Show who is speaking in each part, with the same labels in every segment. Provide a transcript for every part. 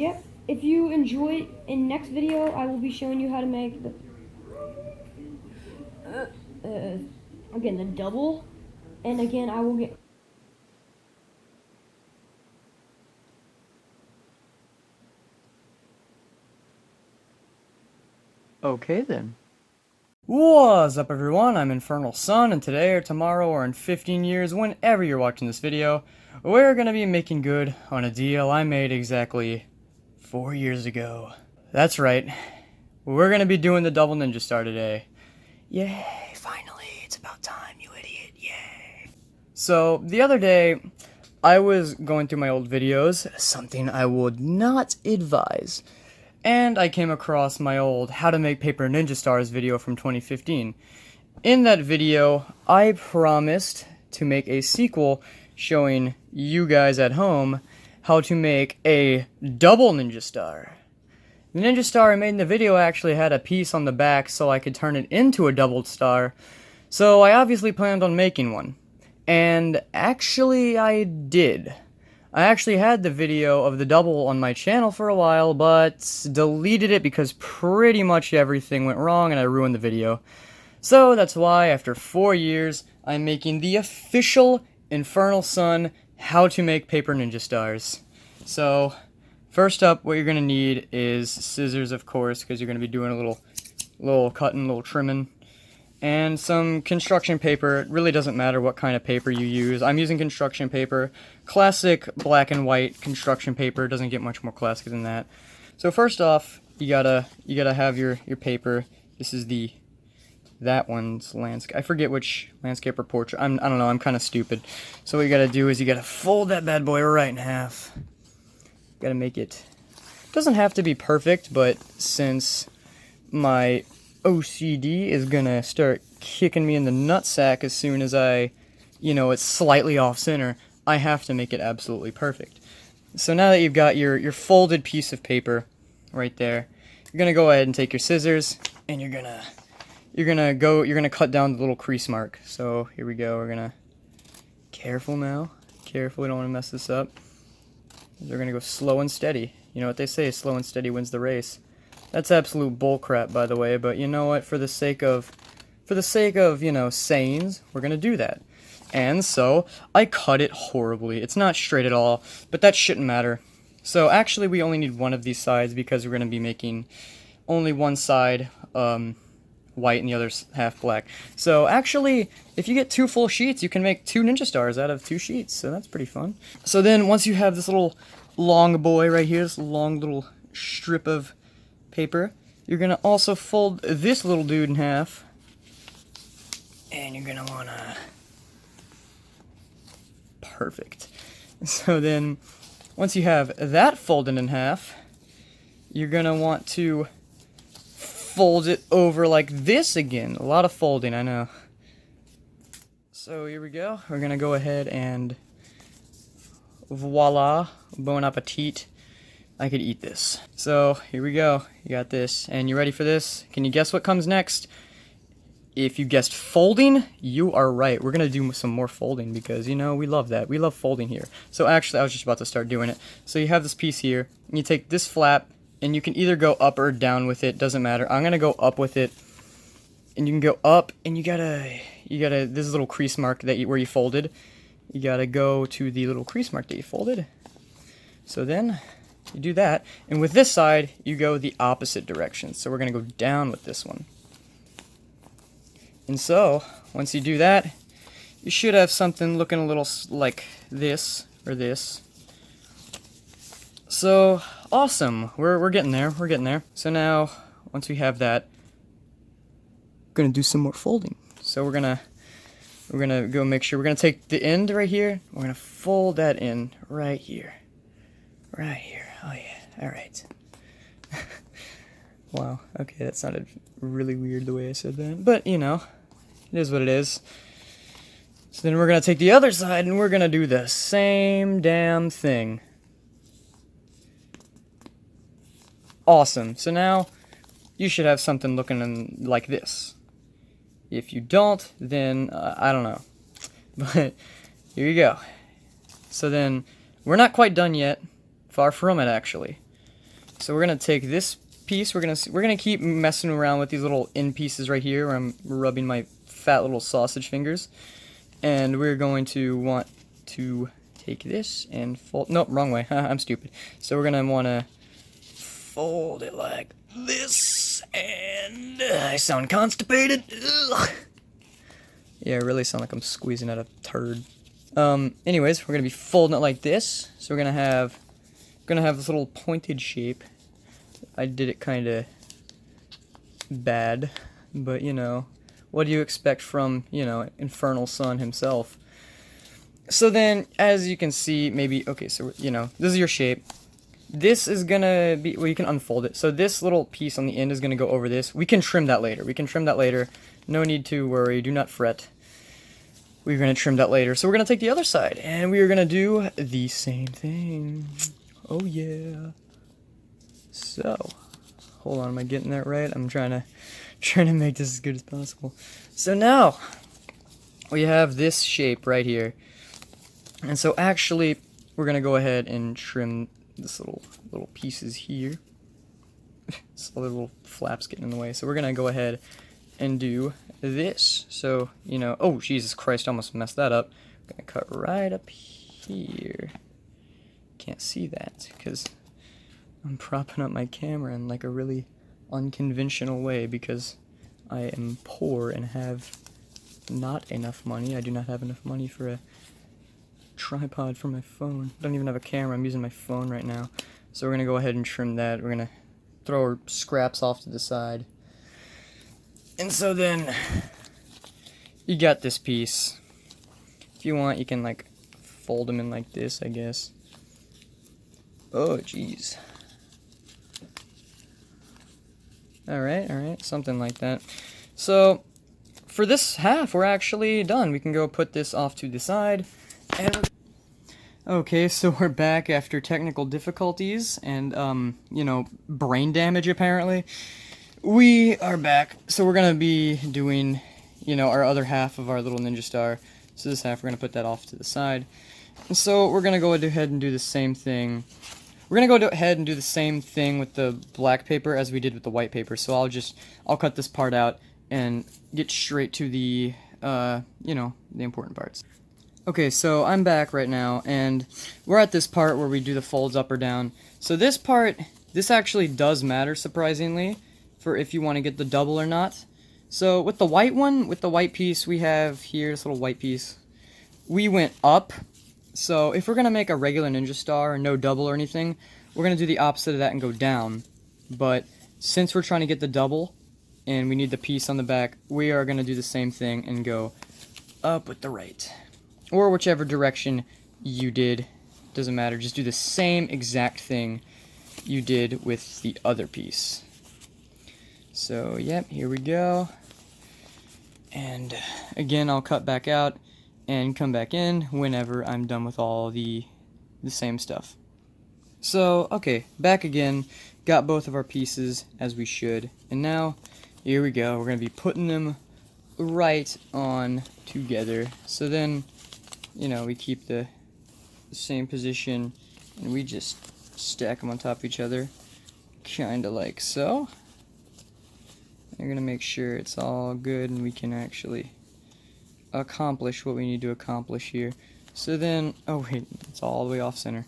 Speaker 1: yeah, if you enjoy, in next video, I will be showing you how to make the, again, the double, and again, I will get...
Speaker 2: Okay then. What's up everyone, I'm Infernal Sun, and today or tomorrow or in 15 years, whenever you're watching this video, we're gonna be making good on a deal I made exactly 4 years ago. That's right, we're gonna be doing the Double Ninja Star today. Yay, finally, it's about time, you idiot, yay. So, the other day, I was going through my old videos, something I would not advise. And I came across my old How to Make Paper Ninja Stars video from 2015. In that video, I promised to make a sequel showing you guys at home how to make a double Ninja Star. The Ninja Star I made in the video actually had a piece on the back so I could turn it into a doubled star, so I obviously planned on making one. And actually I did. I actually had the video of the double on my channel for a while, but deleted it because pretty much everything went wrong and I ruined the video. So that's why, after 4 years, I'm making the official Infernal Sun How to Make Paper Ninja Stars. So, first up, what you're going to need is scissors, of course, because you're going to be doing a little cutting, little trimming. And some construction paper. It really doesn't matter what kind of paper you use. I'm using construction paper. Classic black and white construction paper. Doesn't get much more classic than that. So first off, you gotta have your paper. This is that one's landscape. I forget which landscape or portrait. I don't know, I'm kind of stupid. So what you gotta do is you gotta fold that bad boy right in half. Gotta make it doesn't have to be perfect, but since my OCD is gonna start kicking me in the nutsack as soon as it's slightly off center, I have to make it absolutely perfect. So now that you've got your folded piece of paper right there, you're gonna go ahead and take your scissors and you're gonna cut down the little crease mark. So here we go. We're gonna careful now, careful. We don't want to mess this up. We're gonna go slow and steady. You know what they say: slow and steady wins the race. That's absolute bullcrap, by the way, but you know what? For the sake of, sayings, we're gonna do that. And so, I cut it horribly. It's not straight at all, but that shouldn't matter. So, actually, we only need one of these sides because we're gonna be making only one side white and the other half black. So, actually, if you get 2 full sheets, you can make 2 Ninja Stars out of 2 sheets, so that's pretty fun. So then, once you have this little long boy right here, this long little strip of paper, you're gonna also fold this little dude in half, and you're gonna wanna perfect. So then once you have that folded in half, you're gonna want to fold it over like this again. A lot of folding, I know. So here we go. We're gonna go ahead and voila, bon appetit. I could eat this. So, here we go. You got this. And you ready for this? Can you guess what comes next? If you guessed folding, you are right. We're going to do some more folding because, we love that. We love folding here. So, actually, I was just about to start doing it. So, you have this piece here. And you take this flap, and you can either go up or down with it. Doesn't matter. I'm going to go up with it. And you can go up, and you gotta, this little crease mark where you folded. You gotta go to the little crease mark that you folded. So then you do that, and with this side, you go the opposite direction. So we're going to go down with this one. And so, once you do that, you should have something looking a little like this, or this. So, awesome. We're getting there. We're getting there. So now, once we have that, we're going to do some more folding. So we're going to go make sure, we're going to take the end right here, we're going to fold that in right here. Right here. Oh yeah. Alright. Wow. Okay, that sounded really weird the way I said that. But, it is what it is. So then we're going to take the other side and we're going to do the same damn thing. Awesome. So now you should have something looking like this. If you don't, then I don't know. But here you go. So then we're not quite done yet. Far from it, actually. So we're gonna take this piece. We're gonna keep messing around with these little end pieces right here, where I'm rubbing my fat little sausage fingers, and we're going to want to take this and fold. Nope, wrong way. I'm stupid. So we're gonna want to fold it like this, and I sound constipated. Ugh. Yeah, I really sound like I'm squeezing out a turd. Anyways, we're gonna be folding it like this. So we're gonna have this little pointed shape. I did it kind of bad, but you know, what do you expect from, you know, Infernal Sun himself? So then, as you can see, maybe, okay, so, you know, this is your shape. This is gonna be, well, you can unfold it. So this little piece on the end is gonna go over this. We can trim that later. No need to worry, do not fret. We're gonna trim that later. So we're gonna take the other side, and we are gonna do the same thing. Oh yeah. So, hold on, am I getting that right? I'm trying to make this as good as possible. So now, we have this shape right here. And so actually, we're gonna go ahead and trim this little pieces here. This other little flaps getting in the way. So we're gonna go ahead and do this. So, you know, oh Jesus Christ, I almost messed that up. I'm gonna cut right up here. Can't see that because I'm propping up my camera in like a really unconventional way because I am poor and have not enough money. I do not have enough money for a tripod for my phone. I don't even have a camera. I'm using my phone right now. So we're gonna go ahead and trim that. We're gonna throw our scraps off to the side. And so then you got this piece. If you want, you can like fold them in like this, I guess. Oh, jeez. Alright, something like that. So, for this half, we're actually done. We can go put this off to the side. And okay, so we're back after technical difficulties and, you know, brain damage, apparently. We are back. So we're gonna be doing, you know, our other half of our little ninja star. So this half, we're gonna put that off to the side. And so we're gonna go ahead and do the same thing. We're gonna go ahead and do the same thing with the black paper as we did with the white paper. So I'll cut this part out and get straight to the, you know, the important parts. Okay, so I'm back right now, and we're at this part where we do the folds up or down. So this part, this actually does matter, surprisingly, for if you want to get the double or not. So with the white one, with the white piece we have here, this little white piece, we went up. So if we're going to make a regular ninja star, no double or anything, we're going to do the opposite of that and go down. But since we're trying to get the double, and we need the piece on the back, we are going to do the same thing and go up with the right. Or whichever direction you did, doesn't matter, just do the same exact thing you did with the other piece. So, yep, here we go. And again, I'll cut back out and come back in whenever I'm done with all the same stuff. So, okay, back again, got both of our pieces as we should, and now, here we go, we're going to be putting them right on together. So then, you know, we keep the same position, and we just stack them on top of each other, kinda like so. I'm going to make sure it's all good and we can actually accomplish what we need to accomplish here. So then, oh wait, it's all the way off center.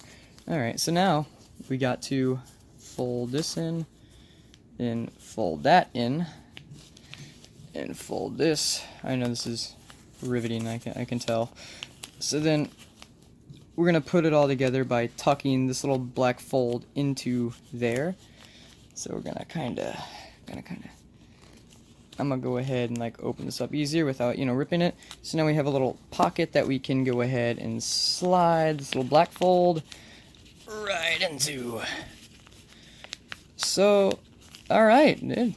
Speaker 2: Alright, so now we got to fold this in, then fold that in, and fold this. I know this is riveting, I can tell. So then we're going to put it all together by tucking this little black fold into there. So we're going to kind of I'm going to go ahead and like open this up easier without, you know, ripping it. So now we have a little pocket that we can go ahead and slide this little black fold right into. So, alright, now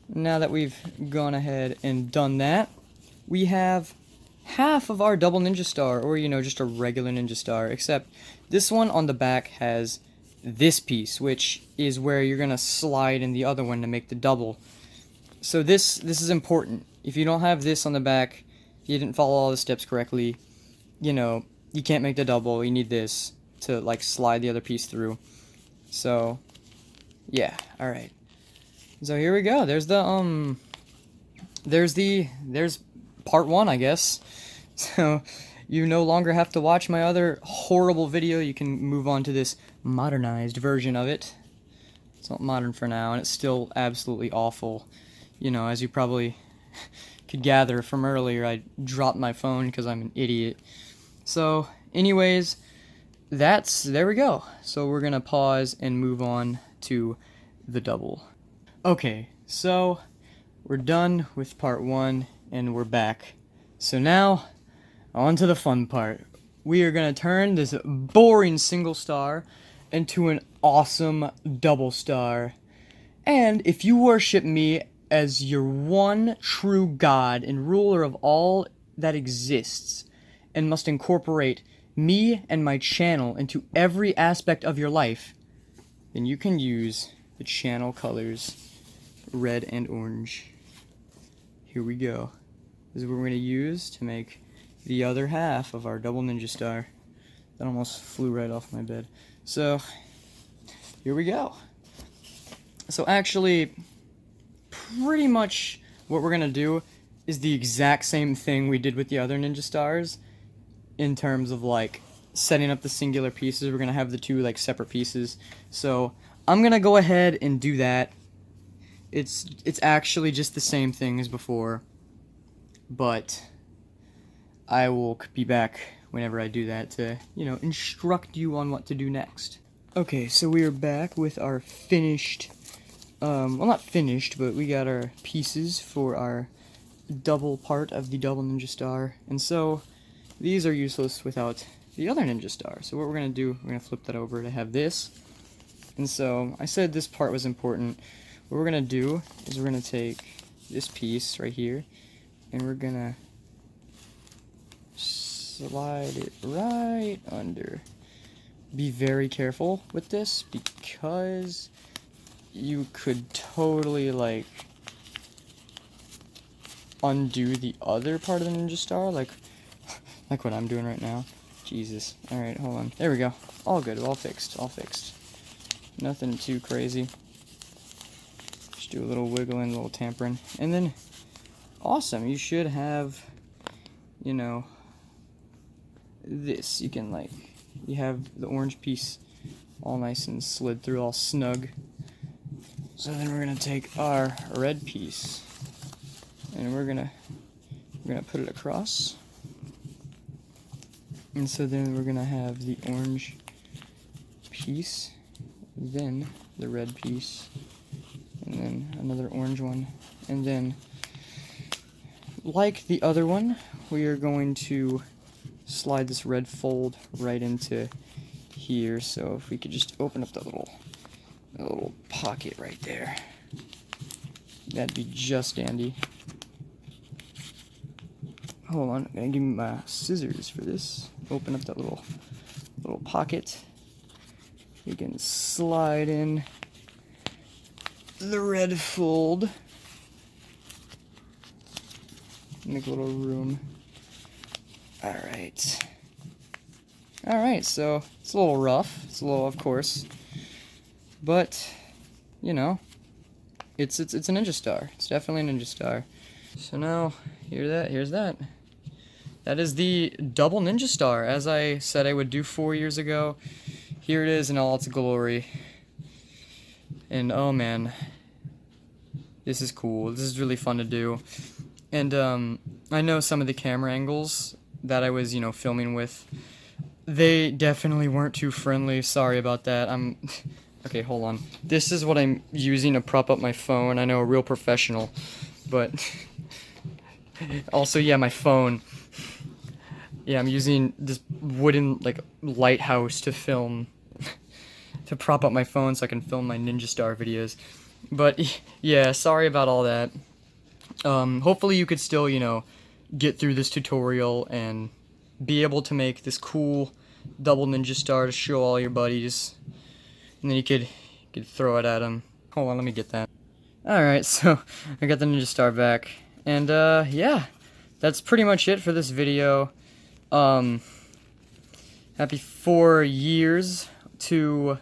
Speaker 2: that we've gone ahead and done that, we have half of our double ninja star, or, you know, just a regular ninja star, except this one on the back has this piece, which is where you're gonna slide in the other one to make the double. So this is important. If you don't have this on the back, if you didn't follow all the steps correctly, you know, you can't make the double. You need this to like slide the other piece through. So, yeah, alright. So here we go. There's part 1, I guess. So, you no longer have to watch my other horrible video. You can move on to this modernized version of it. It's not modern for now, and it's still absolutely awful. You know, as you probably could gather from earlier, I dropped my phone because I'm an idiot. So, anyways, there we go. So we're gonna pause and move on to the double. Okay, so we're done with part 1, and we're back. So now, on to the fun part. We are gonna turn this boring single star into an awesome double star. And if you worship me as your one true God and ruler of all that exists, and must incorporate me and my channel into every aspect of your life, then you can use the channel colors red and orange. Here we go. This is what we're going to use to make the other half of our double ninja star. That almost flew right off my bed. So, here we go. So actually, pretty much what we're going to do is the exact same thing we did with the other ninja stars in terms of like setting up the singular pieces. We're going to have the two like separate pieces. So, I'm going to go ahead and do that. It's actually just the same thing as before, but I will be back whenever I do that to, you know, instruct you on what to do next. Okay, so we are back with our finished, well, not finished, but we got our pieces for our double part of the double ninja star, and so these are useless without the other ninja star. So what we're going to do, we're going to flip that over to have this, and so I said this part was important. What we're going to do is we're going to take this piece right here, and we're going to slide it right under. Be very careful with this, because you could totally, like, undo the other part of the ninja star, like what I'm doing right now. Jesus. Alright, hold on. There we go. All good. All fixed. All fixed. Nothing too crazy. Just do a little wiggling, a little tampering. And then, awesome. You should have, you know, this. You can, like, you have the orange piece all nice and slid through, all snug. So then we're going to take our red piece, and we're gonna put it across. And so then we're gonna have the orange piece, then the red piece, and then another orange one, and then, like the other one, we are going to slide this red fold right into here. So if we could just open up that little pocket right there, that'd be just dandy. Hold on, I'm gonna give me my scissors for this. Open up that little pocket. We can slide in the red fold. Make a little room. Alright. Alright, so it's a little rough. It's a little, of course. But, you know, it's a ninja star. It's definitely a ninja star. So now, here's that. That is the double ninja star, as I said I would do 4 years ago. Here it is in all its glory. And oh man, this is cool. This is really fun to do. And I know some of the camera angles that I was, you know, filming with, they definitely weren't too friendly. Sorry about that. Okay, hold on. This is what I'm using to prop up my phone. I know, a real professional, but also, yeah, my phone. Yeah, I'm using this wooden, like, lighthouse to film, to prop up my phone so I can film my Ninja Star videos. But, yeah, sorry about all that. Hopefully you could still, you know, get through this tutorial and be able to make this cool double ninja star to show all your buddies. And then you could throw it at them. Hold on, let me get that. Alright, so I got the ninja star back. And, yeah, that's pretty much it for this video. Happy 4 years to,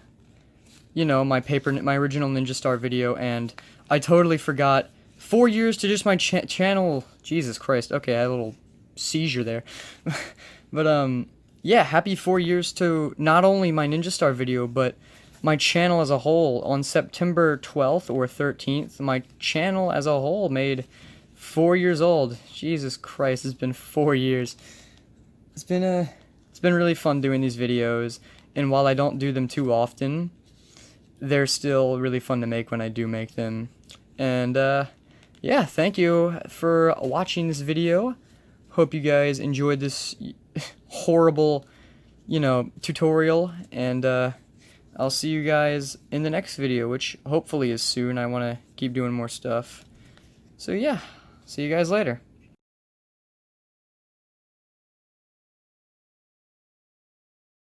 Speaker 2: you know, my original Ninja Star video, and I totally forgot 4 years to just my channel. Jesus Christ. Okay, I had a little seizure there. But yeah, happy 4 years to not only my Ninja Star video, but my channel as a whole. On September 12th or 13th, my channel as a whole made 4 years old. Jesus Christ, it's been 4 years. It's been really fun doing these videos, and while I don't do them too often, they're still really fun to make when I do make them. And yeah, thank you for watching this video. Hope you guys enjoyed this horrible, you know, tutorial, and I'll see you guys in the next video, which hopefully is soon. I want to keep doing more stuff. So yeah, see you guys later.